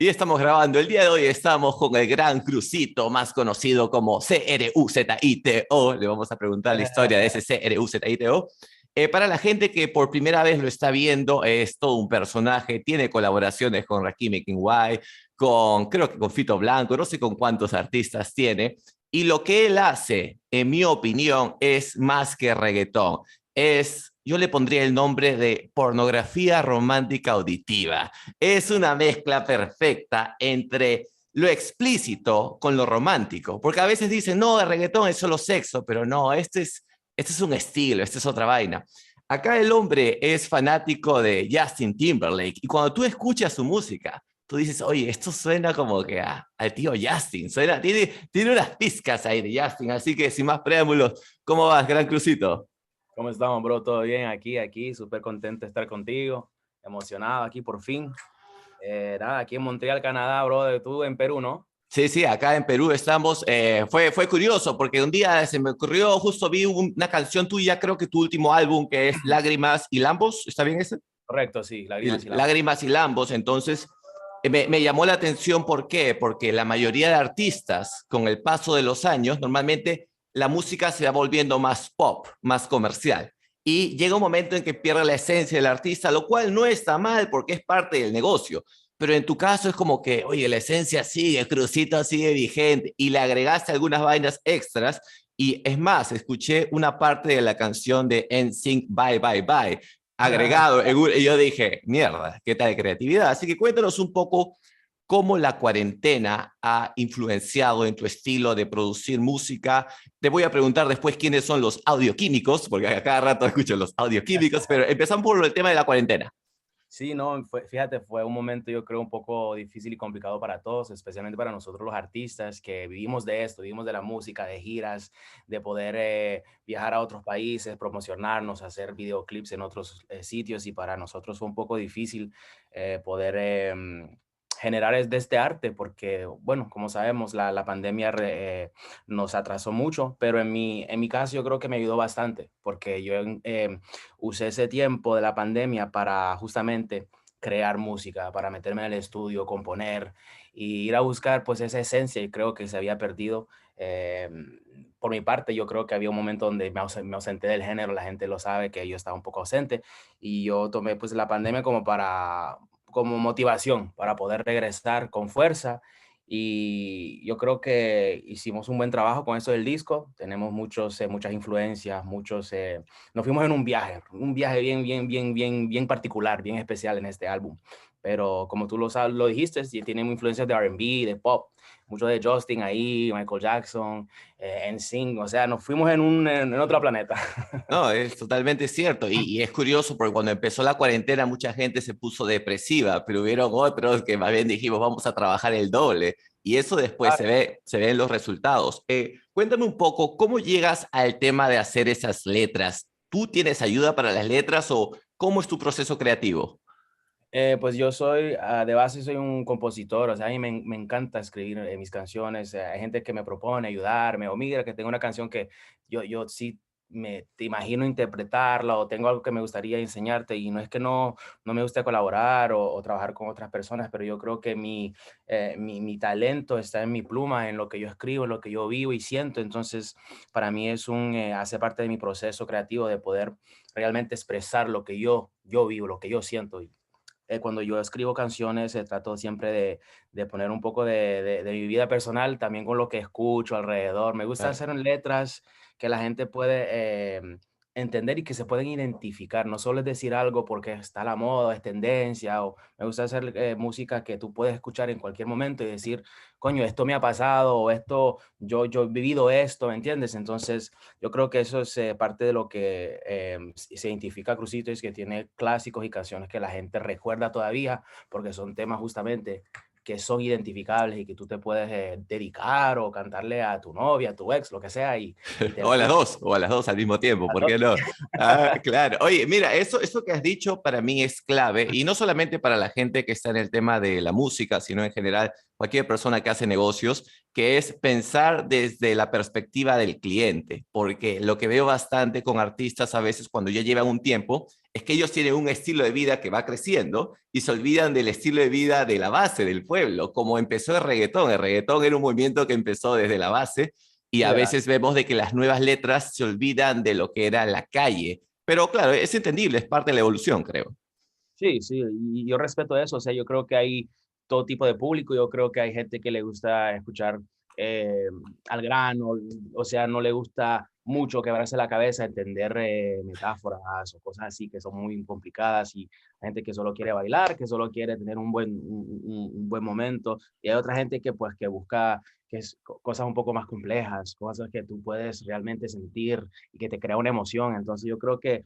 Y estamos grabando. El día de hoy estamos con el gran Crucito, más conocido como CRUZITO. Le vamos a preguntar la historia de ese CRUZITO. Para la gente que por primera vez lo está viendo, es todo un personaje. Tiene colaboraciones con Rakim Kenway, creo que con Fito Blanco, no sé con cuántos artistas tiene. Y lo que él hace, en mi opinión, es más que reggaetón. Yo le pondría el nombre de pornografía romántica auditiva. Es una mezcla perfecta entre lo explícito con lo romántico, porque a veces dicen, no, el reggaetón es solo sexo, pero no, este es un estilo, esta es otra vaina. Acá el hombre es fanático de Justin Timberlake y cuando tú escuchas su música, tú dices, oye, esto suena como que al tío Justin, tiene unas pizcas ahí de Justin, así que sin más preámbulos, ¿cómo vas, gran Crucito? ¿Cómo estamos, bro? ¿Todo bien? Aquí, súper contento de estar contigo, emocionado aquí por fin. Nada, aquí en Montreal, Canadá, bro, tú en Perú, ¿no? Sí, sí, acá en Perú estamos. Fue curioso porque un día se me ocurrió, justo vi una canción tuya, creo que tu último álbum, que es Lágrimas y Lambos, ¿está bien ese? Correcto, sí, Lágrimas y Lágrimas. Lágrimas y Lambos, entonces me llamó la atención, ¿por qué? Porque la mayoría de artistas, con el paso de los años, normalmente la música se va volviendo más pop, más comercial. Y llega un momento en que pierde la esencia del artista, lo cual no está mal porque es parte del negocio. Pero en tu caso es como que, oye, la esencia sigue, el Crucito sigue vigente y le agregaste algunas vainas extras. Y es más, escuché una parte de la canción de NSYNC Bye Bye Bye agregado. Y yo dije, mierda, qué tal de creatividad. Así que cuéntanos un poco cómo la cuarentena ha influenciado en tu estilo de producir música. Te voy a preguntar después quiénes son los audioquímicos, porque a cada rato escucho los audioquímicos, pero empezamos por el tema de la cuarentena. Sí, no, fíjate, fue un momento yo creo un poco difícil y complicado para todos, especialmente para nosotros los artistas que vivimos de esto, vivimos de la música, de giras, de poder viajar a otros países, promocionarnos, hacer videoclips en otros sitios y para nosotros fue un poco difícil poder generar de este arte porque, bueno, como sabemos, la pandemia nos atrasó mucho, pero en mi caso yo creo que me ayudó bastante porque yo usé ese tiempo de la pandemia para justamente crear música, para meterme en el estudio, componer y ir a buscar pues esa esencia y creo que se había perdido. Por mi parte, yo creo que había un momento donde me ausenté del género, la gente lo sabe que yo estaba un poco ausente y yo tomé pues la pandemia como motivación para poder regresar con fuerza y yo creo que hicimos un buen trabajo con eso del disco. Tenemos muchas influencias, nos fuimos en un viaje bien particular, bien especial en este álbum. Pero como tú lo dijiste, sí, tiene influencias de R&B, de pop, mucho de Justin ahí, Michael Jackson, NSYNC, o sea, nos fuimos en otro planeta. No, es totalmente cierto. Y es curioso porque cuando empezó la cuarentena mucha gente se puso depresiva, pero hubieron otros que más bien dijimos vamos a trabajar el doble. Y eso después se ve en los resultados. Cuéntame un poco, ¿cómo llegas al tema de hacer esas letras? ¿Tú tienes ayuda para las letras o cómo es tu proceso creativo? Pues yo de base soy un compositor, o sea, a mí me encanta escribir mis canciones, hay gente que me propone ayudarme, o mira que tengo una canción que yo sí te imagino interpretarla, o tengo algo que me gustaría enseñarte, y no es que no me guste colaborar o trabajar con otras personas, pero yo creo que mi talento está en mi pluma, en lo que yo escribo, en lo que yo vivo y siento, entonces para mí hace parte de mi proceso creativo de poder realmente expresar lo que yo vivo, lo que yo siento cuando yo escribo canciones, trato siempre de poner un poco de mi vida personal, también con lo que escucho alrededor. Me gusta Claro. hacer letras que la gente puede entender y que se pueden identificar. No solo es decir algo porque está a la moda, es tendencia, o me gusta hacer música que tú puedes escuchar en cualquier momento y decir, coño, esto me ha pasado, o yo he vivido esto, ¿me entiendes? Entonces, yo creo que eso es parte de lo que se identifica a Crucito, es que tiene clásicos y canciones que la gente recuerda todavía, porque son temas justamente que son identificables y que tú te puedes dedicar o cantarle a tu novia, a tu ex, lo que sea, y te va O a las dos al mismo tiempo, a ¿por qué todos. no? Ah, claro. Oye, mira, eso que has dicho para mí es clave, y no solamente para la gente que está en el tema de la música, sino en general, cualquier persona que hace negocios, que es pensar desde la perspectiva del cliente, porque lo que veo bastante con artistas a veces cuando ya llevan un tiempo, es que ellos tienen un estilo de vida que va creciendo y se olvidan del estilo de vida de la base, del pueblo, como empezó el reggaetón. El reggaetón era un movimiento que empezó desde la base y a Sí, veces vemos de que las nuevas letras se olvidan de lo que era la calle. Pero claro, es entendible, es parte de la evolución, creo. sí, sí, y yo respeto eso, o sea, yo creo que hay todo tipo de público, yo creo que hay gente que le gusta escuchar eh, al grano, o sea, no le gusta mucho quebrarse la cabeza, entender metáforas o cosas así que son muy complicadas, y hay gente que solo quiere bailar, que solo quiere tener un buen momento, y hay otra gente que pues que busca que es cosas un poco más complejas, cosas que tú puedes realmente sentir y que te crea una emoción. Entonces yo creo que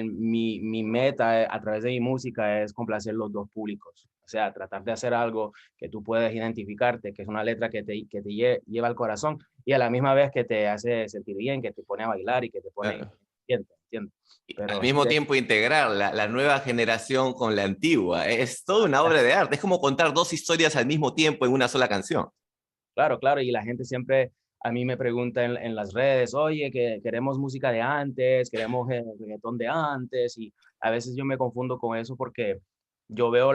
mi meta a través de mi música es complacer los dos públicos. O sea, tratar de hacer algo que tú puedes identificarte, que es una letra que te lleva al corazón y a la misma vez que te hace sentir bien, que te pone a bailar y que te pone... Claro. ¿Entiendes? Y al Pero sí, mismo tiempo integrar la nueva generación con la antigua. Es toda una obra de arte. Es como contar dos historias al mismo tiempo en una sola canción. claro, claro, y la gente siempre a mí me pregunta en las redes, oye, que queremos música de antes, queremos reggaetón de antes, y a veces yo me confundo con eso porque yo veo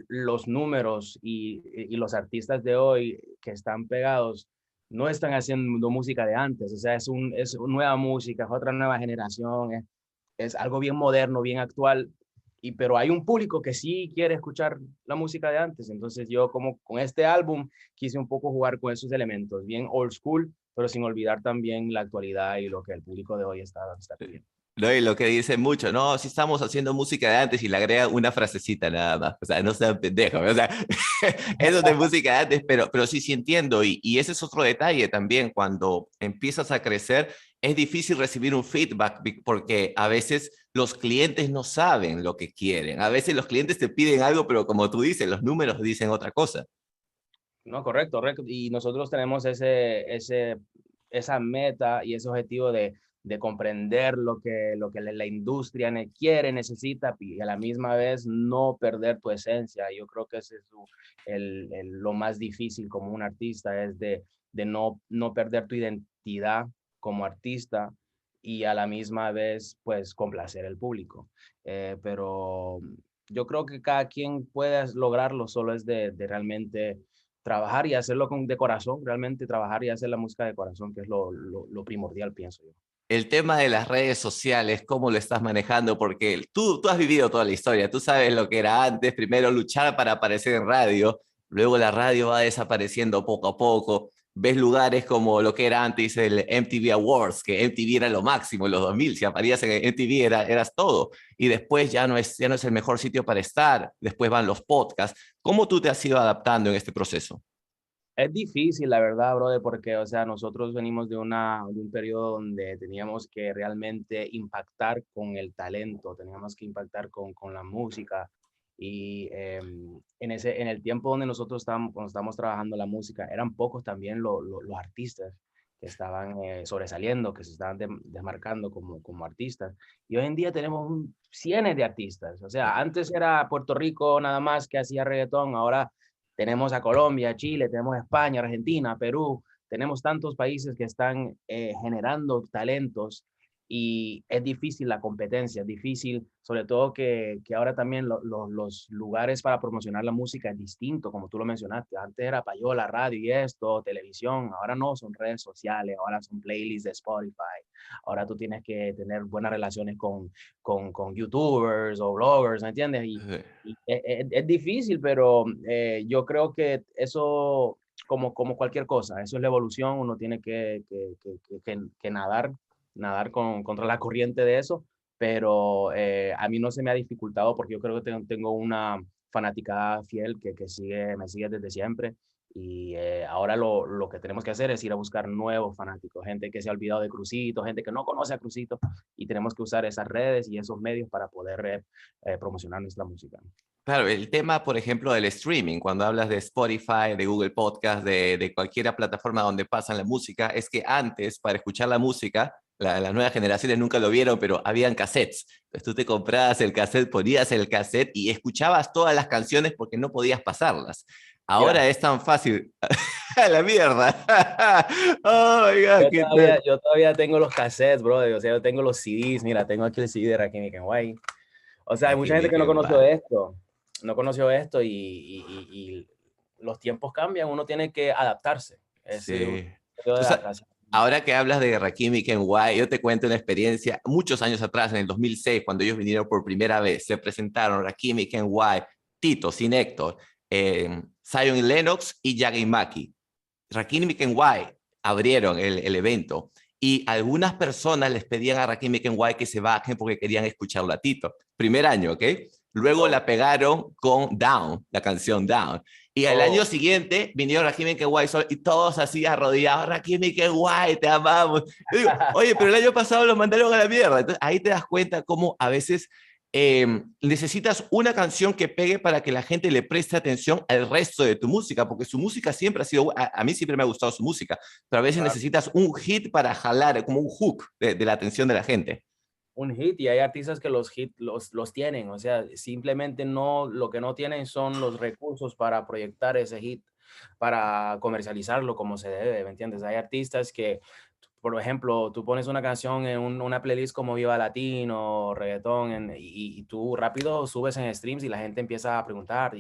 los números y los artistas de hoy que están pegados no están haciendo música de antes, o sea, es nueva música, es otra nueva generación, es algo bien moderno, bien actual, pero hay un público que sí quiere escuchar la música de antes. Entonces yo como con este álbum quise un poco jugar con esos elementos, bien old school, pero sin olvidar también la actualidad y lo que el público de hoy está pidiendo. ¿No? Y lo que dicen mucho, no, si estamos haciendo música de antes y le agregan una frasecita nada más, o sea, no sean pendejos, o sea, eso de música de antes, pero sí, sí entiendo, y ese es otro detalle también, cuando empiezas a crecer, es difícil recibir un feedback porque a veces los clientes no saben lo que quieren, a veces los clientes te piden algo, pero como tú dices, los números dicen otra cosa. No, correcto, correcto. Y nosotros tenemos esa meta y ese objetivo de comprender lo que la industria quiere, necesita y a la misma vez no perder tu esencia. Yo creo que ese es lo más difícil como un artista, es de no perder tu identidad como artista y a la misma vez pues complacer al público. Pero yo creo que cada quien puede lograrlo, solo es de realmente trabajar y hacerlo de corazón, realmente trabajar y hacer la música de corazón, que es lo primordial, pienso yo. El tema de las redes sociales, ¿cómo lo estás manejando? Porque tú has vivido toda la historia, tú sabes lo que era antes, primero luchar para aparecer en radio, luego la radio va desapareciendo poco a poco, ves lugares como lo que era antes el MTV Awards, que MTV era lo máximo en los 2000, si aparías en MTV eras todo, y después ya no es el mejor sitio para estar, después van los podcasts. ¿Cómo tú te has ido adaptando en este proceso? Es difícil, la verdad, brother, porque, o sea, nosotros venimos de un periodo donde teníamos que realmente impactar con el talento, teníamos que impactar con la música. Y en el tiempo donde nosotros estábamos, cuando estábamos trabajando la música, eran pocos también los artistas que estaban sobresaliendo, que se estaban desmarcando como artistas. Y hoy en día tenemos cientos de artistas. O sea, antes era Puerto Rico nada más que hacía reggaetón, ahora tenemos a Colombia, Chile, tenemos a España, Argentina, Perú, tenemos tantos países que están generando talentos y es difícil la competencia, es difícil, sobre todo que ahora también los lugares para promocionar la música es distinto, como tú lo mencionaste. Antes era payola, radio y esto, televisión, ahora no, son redes sociales, ahora son playlists de Spotify, ahora tú tienes que tener buenas relaciones con YouTubers o bloggers, ¿me entiendes? Y es difícil, pero yo creo que eso, como cualquier cosa, eso es la evolución, uno tiene que nadar contra la corriente de eso, pero a mí no se me ha dificultado porque yo creo que tengo una fanaticada fiel me sigue desde siempre. Y ahora lo que tenemos que hacer es ir a buscar nuevos fanáticos, gente que se ha olvidado de Crucito, gente que no conoce a Crucito, y tenemos que usar esas redes y esos medios para poder promocionar nuestra música. Claro, el tema, por ejemplo, del streaming, cuando hablas de Spotify, de Google Podcast, de cualquier plataforma donde pasan la música, es que antes, para escuchar la música, las nuevas generaciones nunca lo vieron, pero habían cassettes. Entonces tú te comprabas el cassette, ponías el cassette y escuchabas todas las canciones porque no podías pasarlas. Ahora Mira, es tan fácil. ¡A la mierda! ¡Oh, my God! ¿Qué tal? yo todavía tengo los cassettes, brother. O sea, yo tengo los CDs. Mira, tengo aquí el CD de Rakim y Kenway. O sea, hay Aquí mucha gente me que no quedo conoció igual. esto. No conoció esto y los tiempos cambian. Uno tiene que adaptarse. Ese es un Sí. periodo Tú de sa- adaptación. Ahora que hablas de Rakim y Kenway, yo te cuento una experiencia muchos años atrás, en el 2006, cuando ellos vinieron por primera vez. Se presentaron Rakim y Kenway, Tito, sin Héctor, Zion y Lennox y Yagi Maki. Rakim y Kenway abrieron el evento y algunas personas les pedían a Rakim y Kenway que se bajen porque querían escucharlo a Tito. Primer año, ¿ok? Luego Oh, la pegaron con Down, la canción Down. Y el año oh. siguiente vinieron Rakim y Kenway y todos así arrodillados, Rakim y Kenway, te amamos. Yo digo, oye, pero el año pasado los mandaron a la mierda. Entonces ahí te das cuenta cómo a veces necesitas una canción que pegue para que la gente le preste atención al resto de tu música, porque su música siempre ha sido, a mí siempre me ha gustado su música, pero a veces Claro. necesitas un hit para jalar, como un hook de la atención de la gente. Un hit y hay artistas que los hits los tienen, o sea, simplemente no, lo que no tienen son los recursos para proyectar ese hit, para comercializarlo como se debe, ¿me entiendes? Hay artistas que, por ejemplo, tú pones una canción en una playlist como Viva Latino, reggaetón, y tú rápido subes en streams y la gente empieza a preguntar,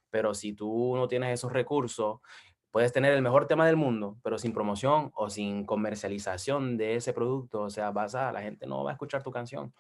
pero si tú no tienes esos recursos, puedes tener el mejor tema del mundo, pero sin promoción o sin comercialización de ese producto, o sea, la gente no va a escuchar tu canción.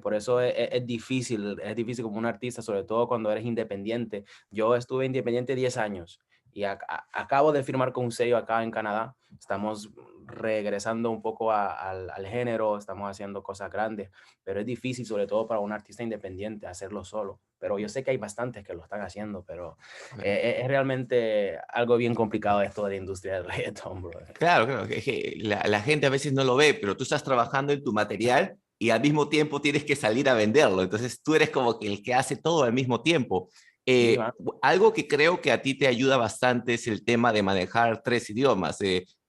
Por eso es difícil como un artista, sobre todo cuando eres independiente. Yo estuve independiente 10 años y acabo de firmar con un sello acá en Canadá. Estamos regresando un poco al género, estamos haciendo cosas grandes, pero es difícil, sobre todo para un artista independiente, hacerlo solo. Pero yo sé que hay bastantes que lo están haciendo, pero es realmente algo bien complicado esto de la industria del reggaetón, bro. Claro, claro, que la gente a veces no lo ve, pero tú estás trabajando en tu material y al mismo tiempo tienes que salir a venderlo. Entonces tú eres como que el que hace todo al mismo tiempo. Sí, man. Algo que creo que a ti te ayuda bastante es el tema de manejar tres idiomas.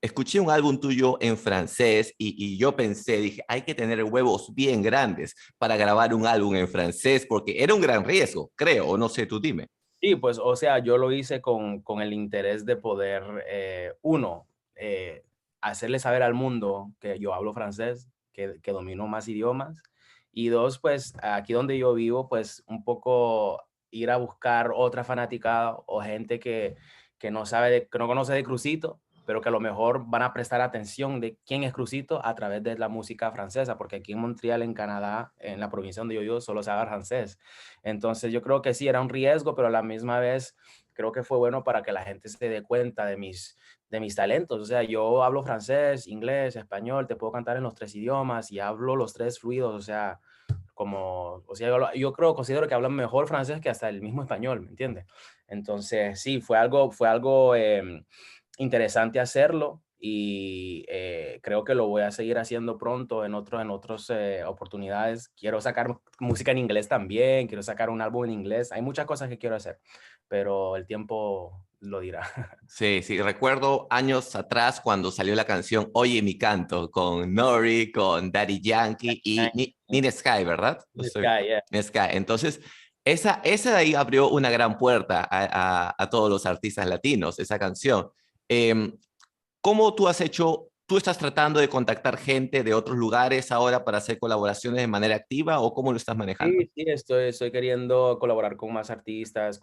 Escuché un álbum tuyo en francés y yo pensé, dije, hay que tener huevos bien grandes para grabar un álbum en francés porque era un gran riesgo, creo, o no sé, tú dime. Sí, pues, o sea, yo lo hice con el interés de poder, uno, hacerle saber al mundo que yo hablo francés, que domino más idiomas, y dos, pues, aquí donde yo vivo, pues, un poco ir a buscar otra fanaticada o gente que no sabe, que no conoce de Crucito, pero que a lo mejor van a prestar atención de quién es Crucito a través de la música francesa, porque aquí en Montreal, en Canadá, en la provincia donde yo vivo, solo se habla francés. Entonces yo creo que sí, era un riesgo, pero a la misma vez creo que fue bueno para que la gente se dé cuenta de mis talentos. O sea, yo hablo francés, inglés, español, te puedo cantar en los tres idiomas y hablo los tres fluidos, o sea, o sea, yo creo, considero que hablan mejor francés que hasta el mismo español, ¿me entiendes? Entonces, sí, fue algo interesante hacerlo y creo que lo voy a seguir haciendo pronto en otras oportunidades. Quiero sacar música en inglés también, quiero sacar un álbum en inglés. Hay muchas cosas que quiero hacer, pero el tiempo lo dirá. Sí, sí, recuerdo años atrás cuando salió la canción Oye mi canto con Nori, con Daddy Yankee y Nina Sky, ¿verdad? No estoy... Sky, yeah. Nina Sky. Entonces, esa de ahí abrió una gran puerta a todos los artistas latinos, esa canción. Em, ¿Cómo tú has hecho, tú estás tratando de contactar gente de otros lugares ahora para hacer colaboraciones de manera activa o cómo lo estás manejando? Sí, sí, estoy queriendo colaborar con más artistas,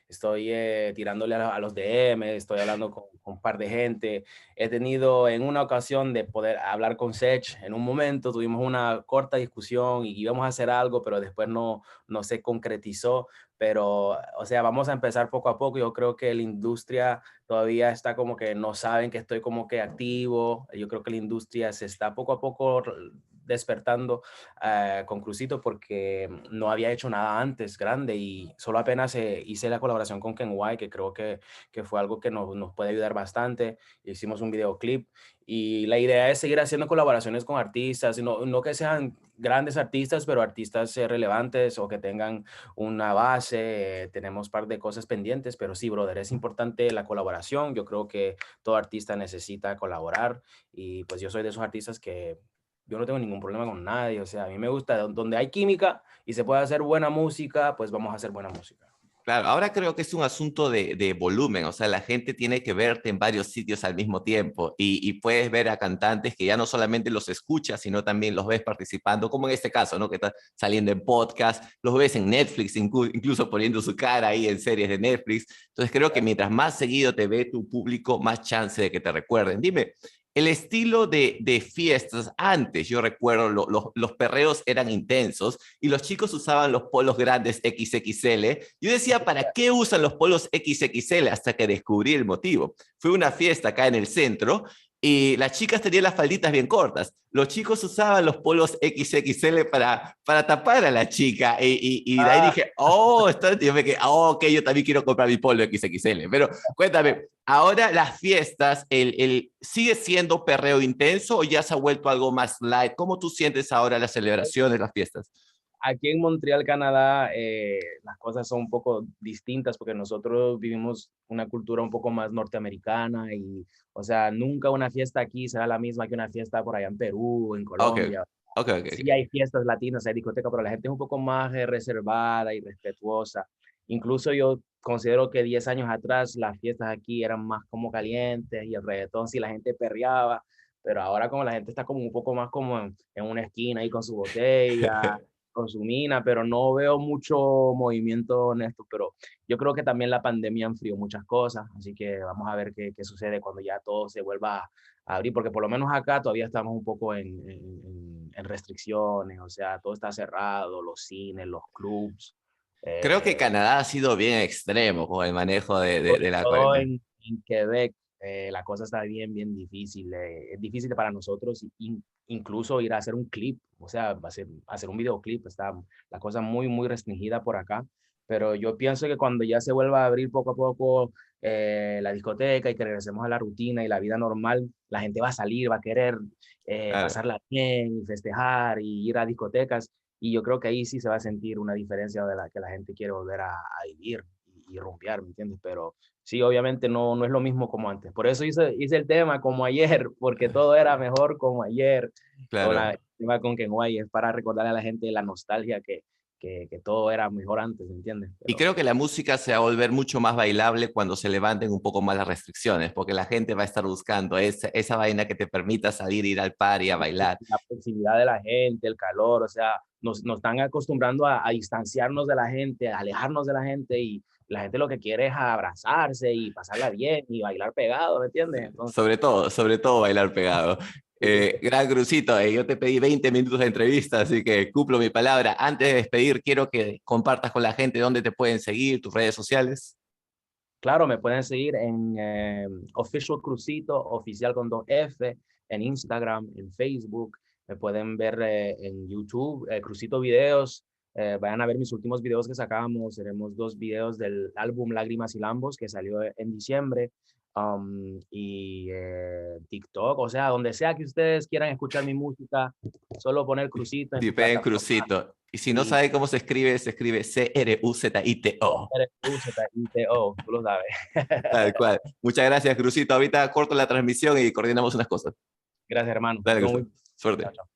estoy tirándole a los DM, estoy hablando con un par de gente. He tenido en una ocasión de poder hablar con Sech, en un momento tuvimos una corta discusión y íbamos a hacer algo, pero después no se concretizó. Pero, o sea, vamos a empezar poco a poco. Yo creo que la industria todavía está como que no saben que estoy como que activo. Yo creo que la industria se está poco a poco despertando con Crucito porque no había hecho nada antes grande y solo apenas hice la colaboración con Ken White, que creo que fue algo que nos puede ayudar bastante. Hicimos un videoclip y la idea es seguir haciendo colaboraciones con artistas, no que sean grandes artistas, pero artistas relevantes o que tengan una base. Tenemos un par de cosas pendientes, pero sí, brother, es importante la colaboración. Yo creo que todo artista necesita colaborar y pues yo soy de esos artistas que yo no tengo ningún problema con nadie. O sea, a mí me gusta donde hay química y se puede hacer buena música, pues vamos a hacer buena música. Claro, ahora creo que es un asunto de volumen, o sea, la gente tiene que verte en varios sitios al mismo tiempo y puedes ver a cantantes que ya no solamente los escuchas, sino también los ves participando, como en este caso, ¿no? Que está saliendo en podcast, los ves en Netflix, incluso poniendo su cara ahí en series de Netflix. Entonces creo que mientras más seguido te ve tu público, más chance de que te recuerden. Dime, el estilo de fiestas, antes yo recuerdo los perreos eran intensos y los chicos usaban los polos grandes XXL. Yo decía, ¿para qué usan los polos XXL? Hasta que descubrí el motivo. Fue una fiesta acá en el centro y las chicas tenían las falditas bien cortas. Los chicos usaban los polos XXL para tapar a la chica y de ahí dije, oh, yo me quedé, oh, ok, yo también quiero comprar mi polo XXL. Pero cuéntame, ahora las fiestas, ¿sigue siendo perreo intenso o ya se ha vuelto algo más light? ¿Cómo tú sientes ahora las celebraciones, las fiestas? Aquí en Montreal, Canadá, las cosas son un poco distintas porque nosotros vivimos una cultura un poco más norteamericana y, o sea, nunca una fiesta aquí será la misma que una fiesta por allá en Perú, en Ok, Colombia. ok, Sí ok. hay fiestas latinas, hay discotecas, pero la gente es un poco más reservada y respetuosa. Incluso yo considero que 10 años atrás las fiestas aquí eran más como calientes y el reggaetón sí la gente perreaba, pero ahora como la gente está como un poco más como en una esquina ahí con su botella, con su mina, pero no veo mucho movimiento honesto, pero yo creo que también la pandemia enfrió muchas cosas, así que vamos a ver qué sucede cuando ya todo se vuelva a abrir, porque por lo menos acá todavía estamos un poco en restricciones, o sea, todo está cerrado, los cines, los clubs, Creo que eh, Canadá ha sido bien extremo con el manejo sobre de la todo cuarentena. en Quebec, la cosa está bien difícil. Es difícil para nosotros incluso ir a hacer un clip, o sea, hacer un videoclip, está la cosa muy restringida por acá. Pero yo pienso que cuando ya se vuelva a abrir poco a poco la discoteca y que regresemos a la rutina y la vida normal, la gente va a salir, va a querer Claro. pasarla bien y festejar y ir a discotecas. Y yo creo que ahí sí se va a sentir una diferencia de la que la gente quiere volver a vivir y romper, ¿me entiendes? Pero sí, obviamente no es lo mismo como antes. Por eso hice el tema como ayer, porque todo era mejor como ayer. Con Claro. el tema con Kenway es para recordarle a la gente la nostalgia que todo era mejor antes, ¿me entiendes? Y Pero creo que la música se va a volver mucho más bailable cuando se levanten un poco más las restricciones, porque la gente va a estar buscando esa vaina que te permita salir, ir al par y a bailar. la proximidad de la gente, el calor, o sea, nos están acostumbrando a distanciarnos de la gente, a alejarnos de la gente y la gente lo que quiere es abrazarse y pasarla bien y bailar pegado, ¿me entiendes? Entonces, Sobre todo bailar pegado. Gran Crucito, yo te pedí 20 minutos de entrevista, así que cumplo mi palabra. Antes de despedir, quiero que compartas con la gente dónde te pueden seguir, tus redes sociales. claro, me pueden seguir en Official Crucito, oficial con 2F, en Instagram, en Facebook. Me pueden ver en YouTube, Crucito Videos. Vayan a ver mis últimos videos que sacamos. Tenemos 2 videos del álbum Lágrimas y Lambos que salió en diciembre. Y TikTok, o sea, donde sea que ustedes quieran escuchar mi música, solo poner Crucito en su Tipen plataforma. Crucito. Y si no Y sabe cómo se escribe Cruzito. RUZITO, tú lo sabes. Tal cual. Muchas gracias, Crucito. Ahorita corto la transmisión y coordinamos unas cosas. Gracias, hermano. Dale, Estuvo Cruz. muy... Chao, Suerte. chao.